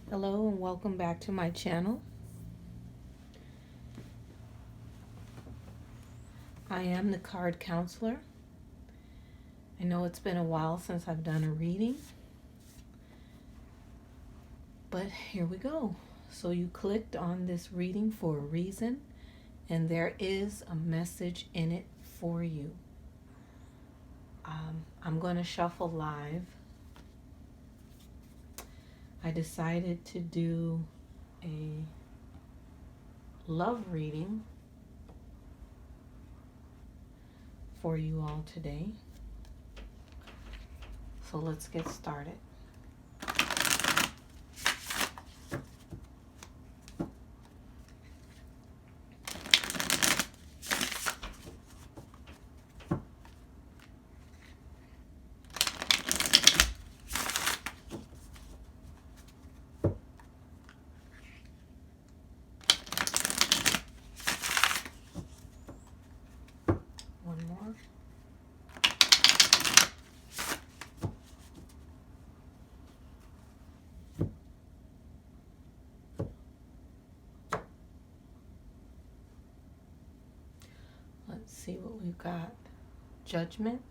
Hello and welcome back to my channel. I am the card counselor. I know it's been a while since I've done a reading, but here we go. So you clicked on this reading for a reason, and there is a message in it for you. I'm going to shuffle live. I decided to do a love reading for you all today. So let's get started. One more. Let's see what we've got. Judgment.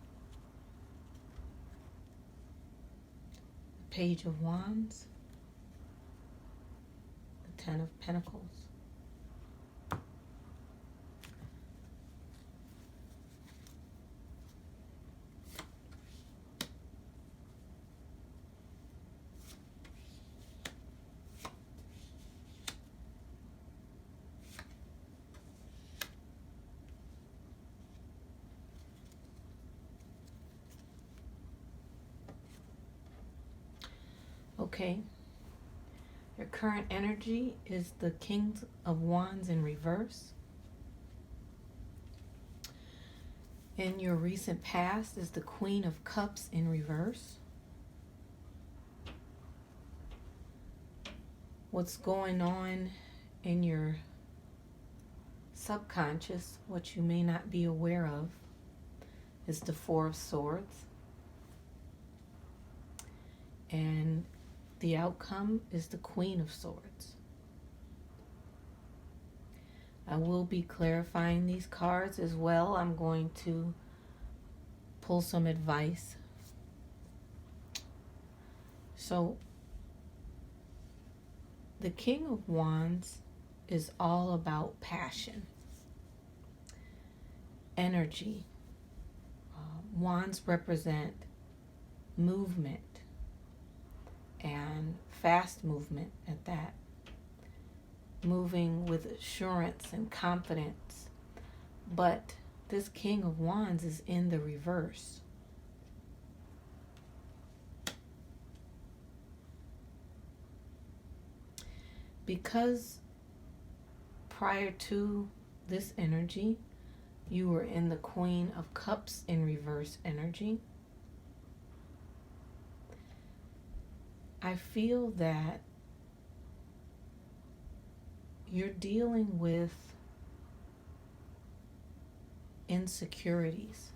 The Page of Wands. The Ten of Pentacles. Okay, your current energy is the King of Wands in reverse. In your recent past is the Queen of Cups in reverse. What's going on in your subconscious, what you may not be aware of, is the Four of Swords. And the outcome is the Queen of Swords. I will be clarifying these cards as well. I'm going to pull some advice. So, the King of Wands is all about passion, energy. Wands represent movement, and fast movement at that. Moving with assurance and confidence. But this King of Wands is in the reverse. Because prior to this energy, you were in the Queen of Cups in reverse energy, I feel that you're dealing with insecurities.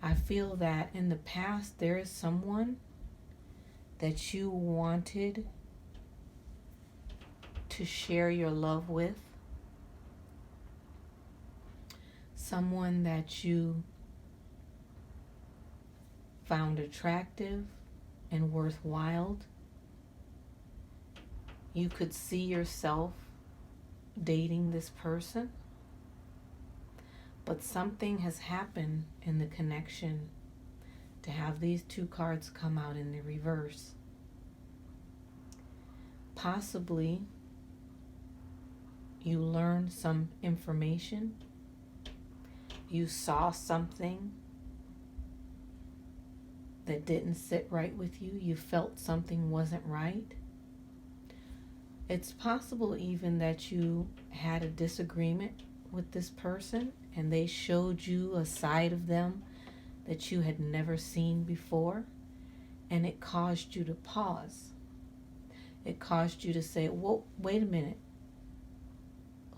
I feel that in the past there is someone that you wanted to share your love with, someone that you found attractive and worthwhile. You could see yourself dating this person, but something has happened in the connection to have these two cards come out in the reverse. Possibly you learned some information, you saw something that didn't sit right with you, you felt something wasn't right. It's possible even that you had a disagreement with this person and they showed you a side of them that you had never seen before, and it caused you to pause. It caused you to say, well, wait a minute.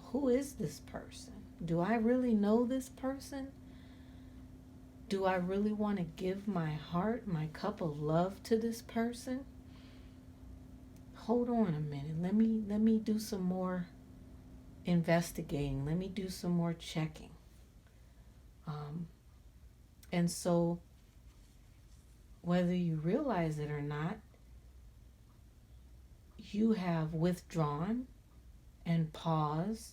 Who is this person? Do I really know this person? Do I really want to give my heart, my cup of love to this person? hold on a minute. Let me do some more investigating. Let me do some more checking. And so, whether you realize it or not, you have withdrawn and paused,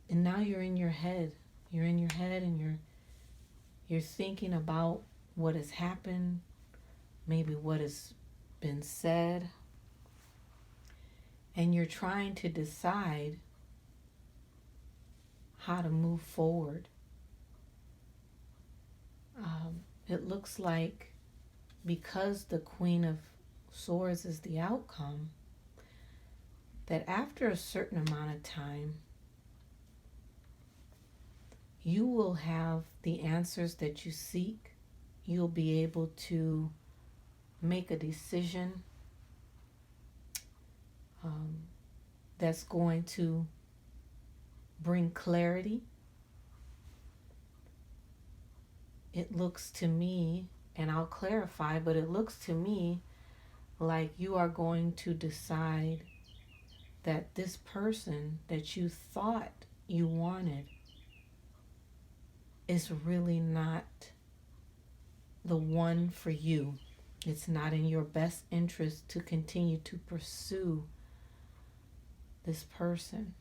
and now you're in your head. You're in your head, and you're thinking about what has happened, maybe what has been said, and you're trying to decide how to move forward. It looks like, because the Queen of Swords is the outcome, that after a certain amount of time, you will have the answers that you seek. You'll be able to make a decision that's going to bring clarity. It looks to me, and I'll clarify, but it looks to me like you are going to decide that this person that you thought you wanted is really not the one for you. It's not in your best interest to continue to pursue this person.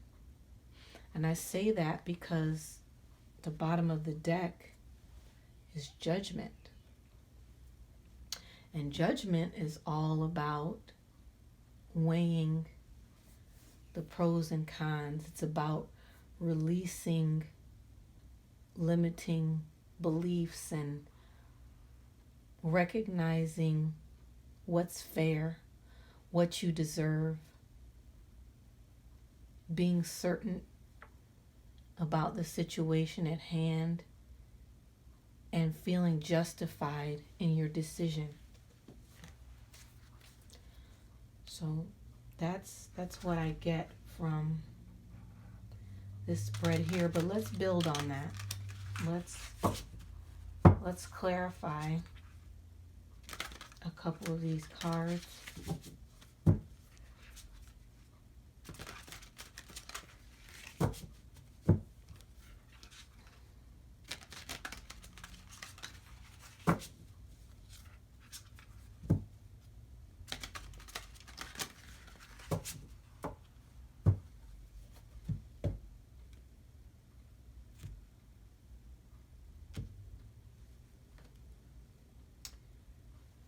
And I say that because the bottom of the deck is Judgment. And Judgment is all about weighing the pros and cons. It's about releasing limiting beliefs and recognizing what's fair, what you deserve, being certain about the situation at hand, and feeling justified in your decision. So that's what I get from this spread here, but let's build on that. Let's clarify a couple of these cards.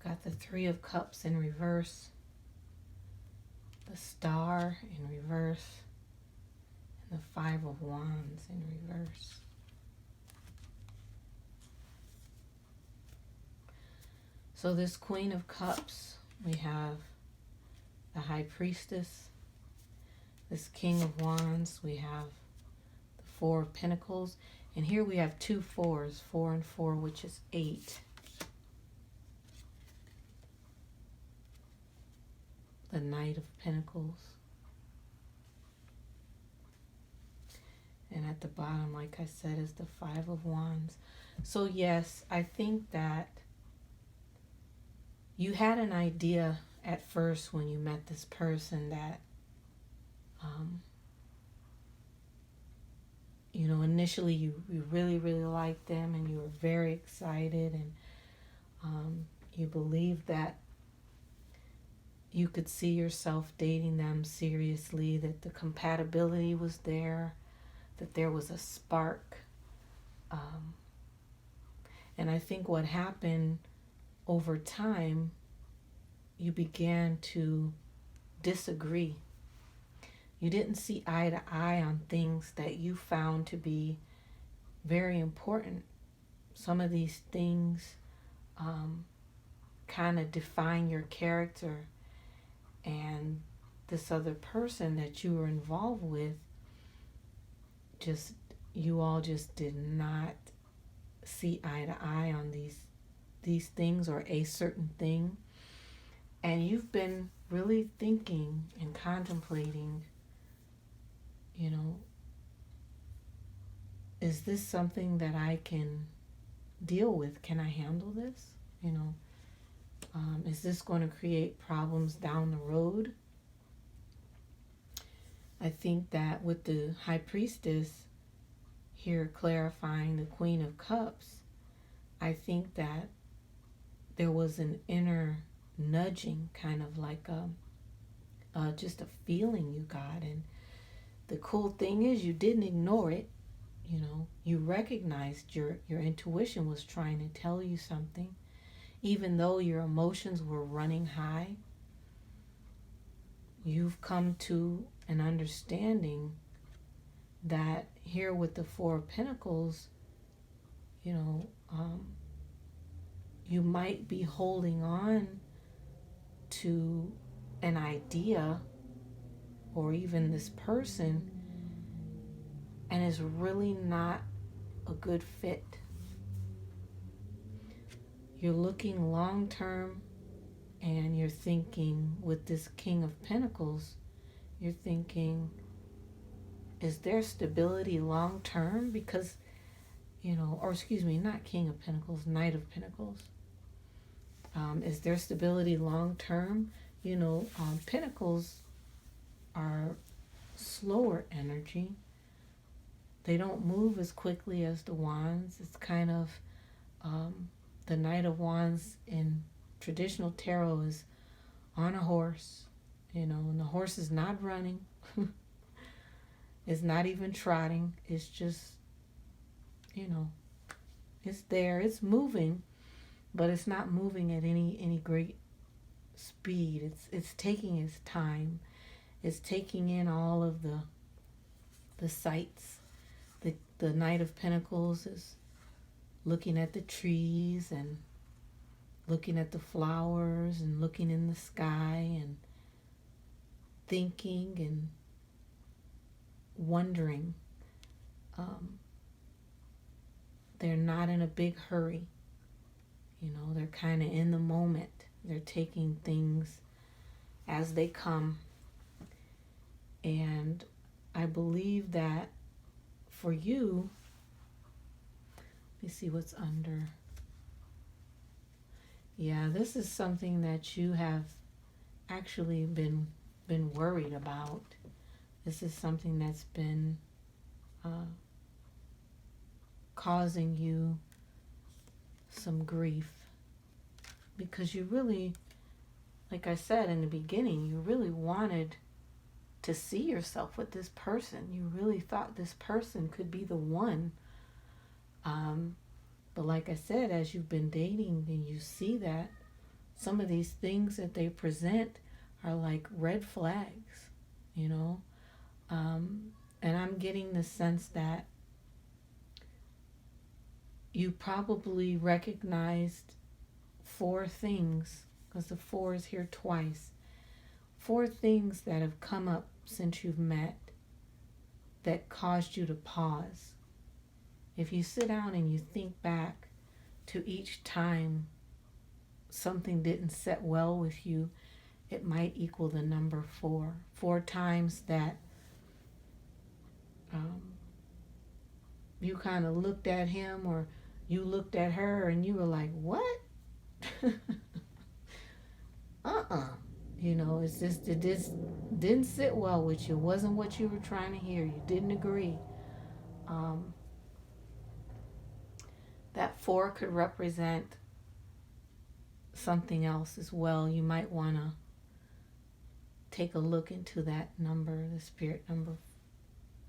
Got the Three of Cups in reverse, the Star in reverse, and the Five of Wands in reverse. So this Queen of Cups, we have the High Priestess. This King of Wands, we have the Four of Pentacles. And here we have two fours, 4 and 4, which is 8. The Knight of Pentacles. And at the bottom, like I said, is the Five of Wands. So yes, I think that you had an idea at first when you met this person that, initially you really, really liked them, and you were very excited, and you believed that you could see yourself dating them seriously, that the compatibility was there, that there was a spark. And I think what happened over time, you began to disagree. You didn't see eye to eye on things that you found to be very important. Some of these things kind of define your character, and this other person that you were involved with, you all just did not see eye to eye on these things, or a certain thing. And you've been really thinking and contemplating, is this something that I can deal with? Can I handle this? Is this going to create problems down the road? I think that with the High Priestess here clarifying the Queen of Cups, I think that there was an inner nudging, kind of like just a feeling you got. And the cool thing is you didn't ignore it. You know, you recognized your intuition was trying to tell you something. Even though your emotions were running high, you've come to an understanding that here with the Four of Pentacles, you know, you might be holding on to an idea or even this person, and is really not a good fit. You're looking long term, and you're thinking with this King of Pentacles, you're thinking, is there stability long term? Because, you know, or excuse me, not King of Pentacles, Knight of Pentacles. Is there stability long term? You know, Pentacles are slower energy. They don't move as quickly as the Wands. It's kind of the Knight of Wands in traditional tarot is on a horse, you know, and the horse is not running. It's not even trotting. It's just, you know, it's there. It's moving, but it's not moving at any great speed. It's taking its time. It's taking in all of the sights. The Knight of Pentacles is looking at the trees and looking at the flowers and looking in the sky and thinking and wondering. They're not in a big hurry. You know, they're kind of in the moment. They're taking things as they come. And I believe that for you, let me see what's under. Yeah, this is something that you have actually been worried about. This is something that's been causing you some grief, because you really, like I said in the beginning, you really wanted to see yourself with this person. You really thought this person could be the one. But like I said, as you've been dating and you see that some of these things that they present are like red flags, you know. And I'm getting the sense that you probably recognized 4 things, because the 4 is here twice. 4 things that have come up since you've met that caused you to pause. If you sit down and you think back to each time something didn't set well with you, it might equal the number 4. 4 times that you kind of looked at him or you looked at her and you were like, what? You know, it's just, it just didn't sit well with you. It wasn't what you were trying to hear. You didn't agree. That 4 could represent something else as well. You might want to take a look into that number, the spirit number,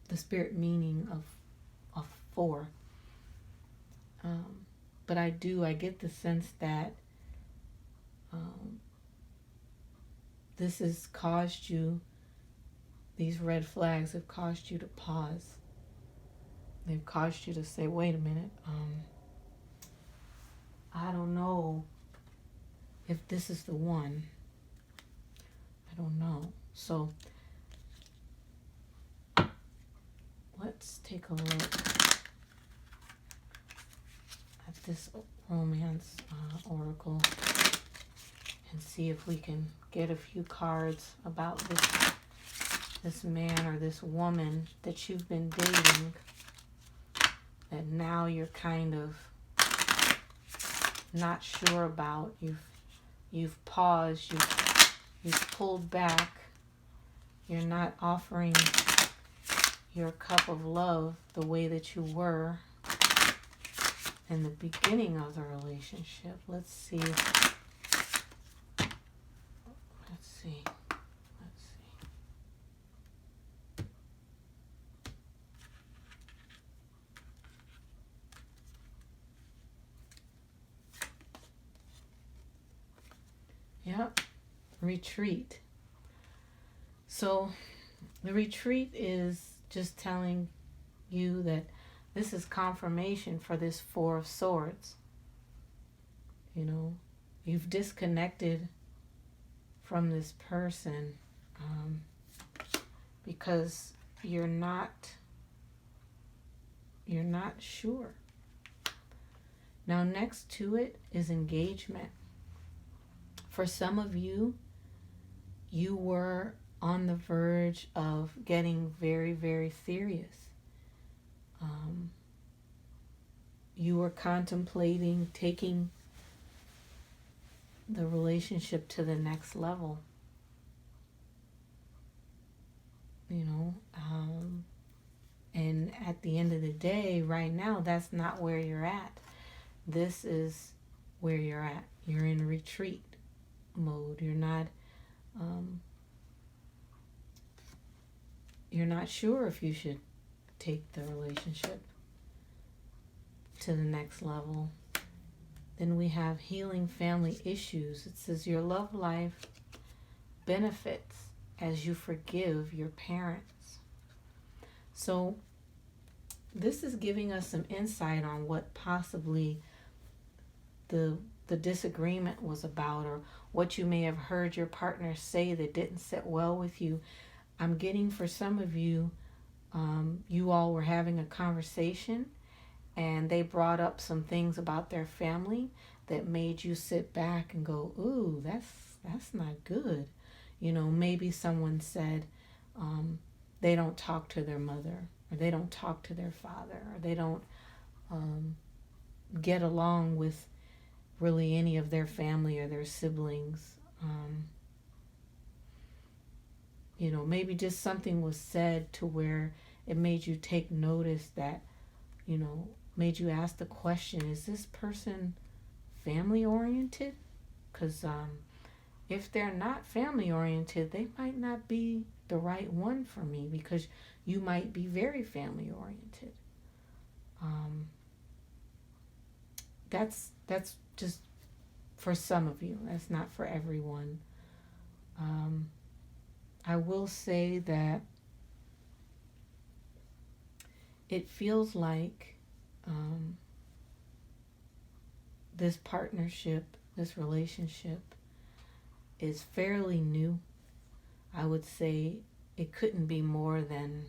the spirit meaning of 4. But I get the sense that this has caused you, these red flags have caused you to pause. They've caused you to say, wait a minute, I don't know if this is the one. I don't know. So let's take a look at this romance oracle and see if we can get a few cards about this man or this woman that you've been dating, that now you're kind of not sure about. You've You've paused, you've pulled back. You're not offering your cup of love the way that you were in the beginning of the relationship. Let's see. Yep. Retreat. So the retreat is just telling you that this is confirmation for this Four of Swords. You know, you've disconnected from this person because you're not sure. Now next to it is engagement. For some of you, you were on the verge of getting very, very serious. You were contemplating taking the relationship to the next level. You know, and at the end of the day, right now, that's not where you're at. This is where you're at. You're in retreat mode. You're not sure if you should take the relationship to the next level. Then we have healing family issues. It says your love life benefits as you forgive your parents. So this is giving us some insight on what possibly the disagreement was about, or what you may have heard your partner say that didn't sit well with you. I'm getting, for some of you, you all were having a conversation and they brought up some things about their family that made you sit back and go, ooh, that's not good. You know, maybe someone said they don't talk to their mother, or they don't talk to their father, or they don't get along with really any of their family or their siblings. You know, maybe just something was said to where it made you take notice, that, you know, made you ask the question, is this person family oriented? Because if they're not family oriented, they might not be the right one for me, because you might be very family oriented. That's just for some of you. That's not for everyone. I will say that it feels like this partnership, this relationship is fairly new. I would say it couldn't be more than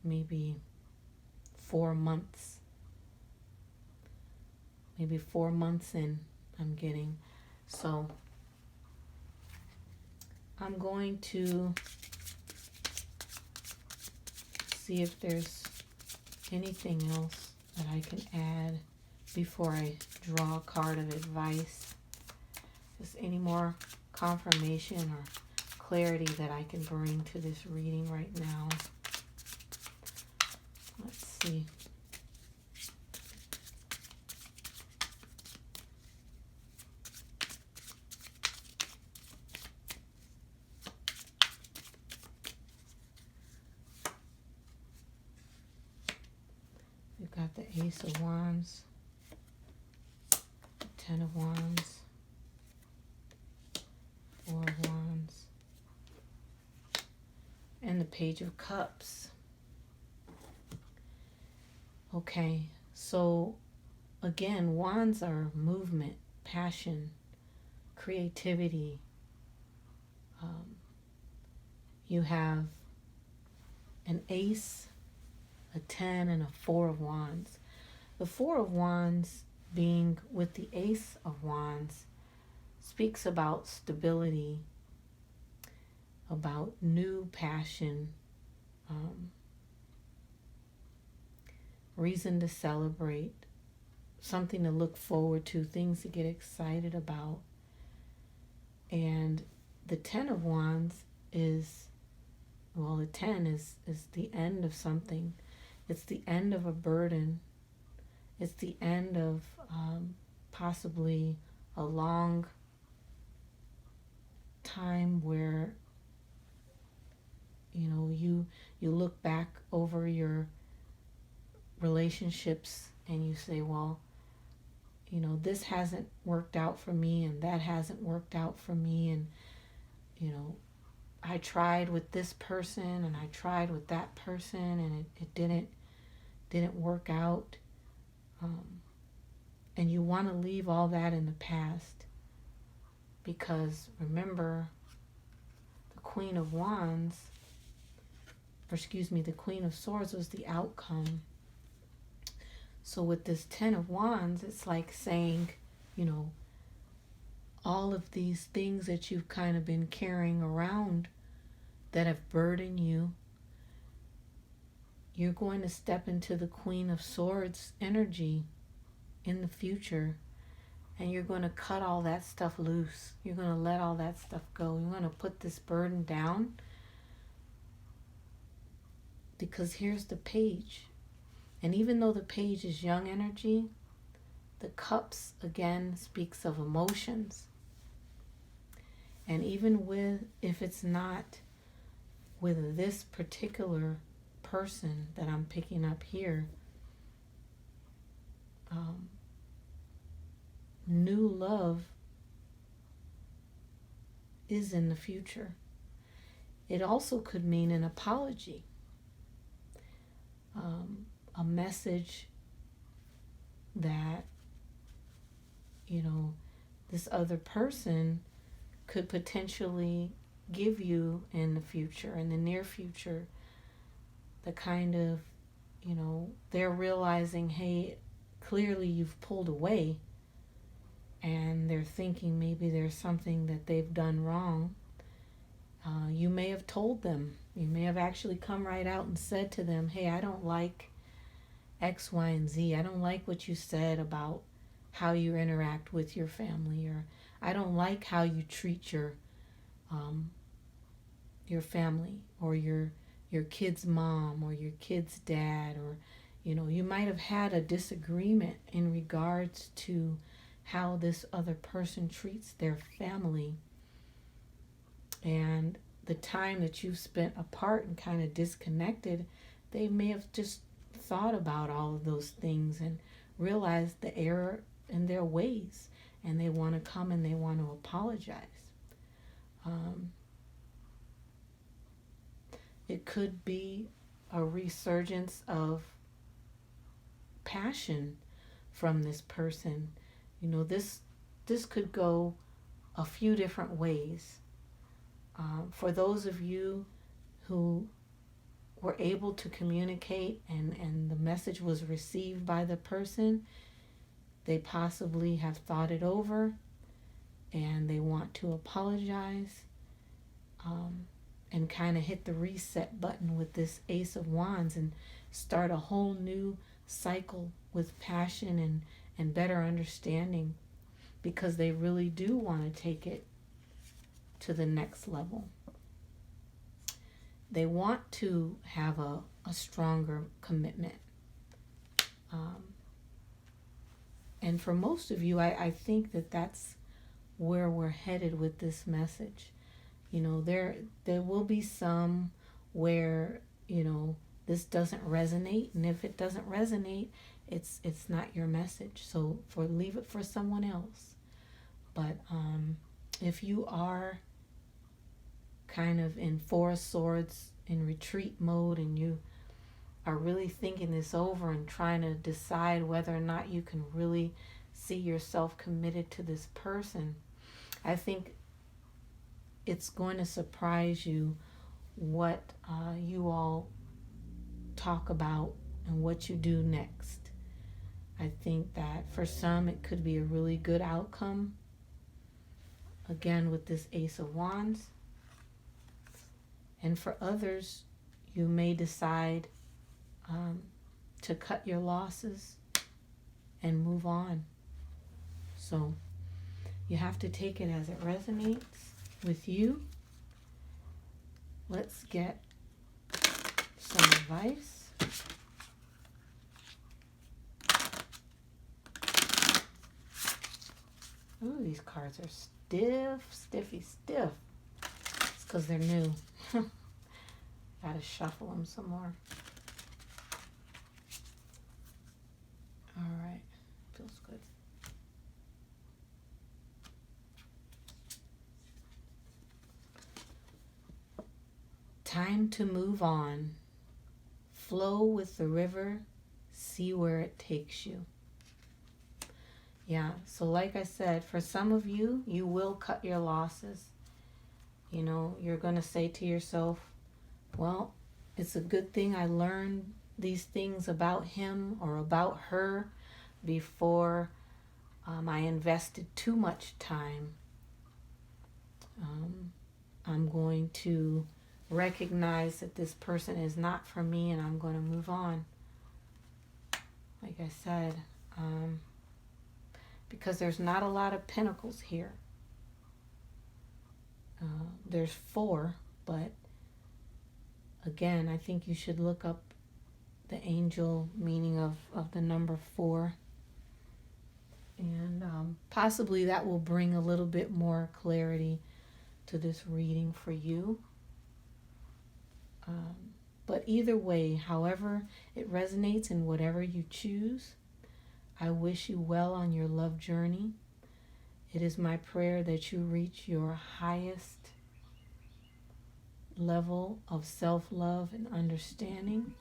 maybe 4 months. Maybe 4 months in, I'm getting. So I'm going to see if there's anything else that I can add before I draw a card of advice. Just any more confirmation or clarity that I can bring to this reading right now. Let's see. We've got the Ace of Wands, Ten of Wands, Four of Wands, and the Page of Cups. Okay, so again, wands are movement, passion, creativity. You have an ace, a 10, and a 4 of wands. The 4 of wands being with the Ace of Wands speaks about stability, about new passion, reason to celebrate, something to look forward to, things to get excited about. And the Ten of Wands is, well, the 10 is the end of something. It's the end of a burden. It's the end of possibly a long time where, you know, you look back over your relationships and you say, well, you know, this hasn't worked out for me and that hasn't worked out for me, and, you know, I tried with this person and I tried with that person and it didn't work out. And you want to leave all that in the past, because remember, the Queen of Wands, or excuse me, the Queen of Swords was the outcome. So with this Ten of Wands, it's like saying, you know, all of these things that you've kind of been carrying around that have burdened you, you're going to step into the Queen of Swords energy in the future, and you're going to cut all that stuff loose. You're going to let all that stuff go. You're going to put this burden down, because here's the Page. And even though the Page is young energy, the Cups again speaks of emotions. And even with, if it's not with this particular person that I'm picking up here, new love is in the future. It also could mean an apology, a message that, you know, this other person could potentially give you in the future, in the near future. The kind of, you know, they're realizing, hey, clearly you've pulled away, and they're thinking maybe there's something that they've done wrong. You may have told them, you may have actually come right out and said to them, hey, I don't like X, Y, and Z. I don't like what you said about how you interact with your family, or I don't like how you treat your family, or your kid's mom, or your kid's dad, or, you know, you might have had a disagreement in regards to how this other person treats their family. And the time that you've spent apart and kind of disconnected, they may have just thought about all of those things and realized the error in their ways, and they want to come and they want to apologize. It could be a resurgence of passion from this person. You know, this could go a few different ways. For those of you who were able to communicate and the message was received by the person, they possibly have thought it over and they want to apologize, and kind of hit the reset button with this Ace of Wands and start a whole new cycle with passion and better understanding, because they really do want to take it to the next level. They want to have a stronger commitment. And for most of you, I think that that's where we're headed with this message. You know, there will be some where, you know, this doesn't resonate, and if it doesn't resonate, it's not your message. So leave it for someone else. But if you are kind of in Four of Swords, in retreat mode, and you are really thinking this over and trying to decide whether or not you can really see yourself committed to this person, I think it's going to surprise you what you all talk about and what you do next. I think that for some it could be a really good outcome, again with this Ace of Wands. And for others, you may decide to cut your losses and move on. So you have to take it as it resonates with you. Let's get some advice. Ooh, these cards are stiff. It's because they're new. Gotta shuffle them some more. All right, feels good. Time to move on. Flow with the river. See where it takes you. Yeah, so like I said, for some of you, you will cut your losses. You know, you're going to say to yourself, well, it's a good thing I learned these things about him or about her before I invested too much time. I'm going to recognize that this person is not for me and I'm going to move on. Like I said, because there's not a lot of pentacles here. There's 4, but again, I think you should look up the angel meaning of the number 4. And possibly that will bring a little bit more clarity to this reading for you. But either way, however it resonates and whatever you choose, I wish you well on your love journey. It is my prayer that you reach your highest level of self-love and understanding.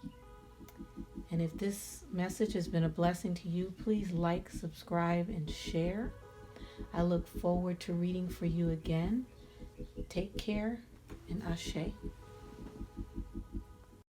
And if this message has been a blessing to you, please like, subscribe, and share. I look forward to reading for you again. Take care, and Ashe.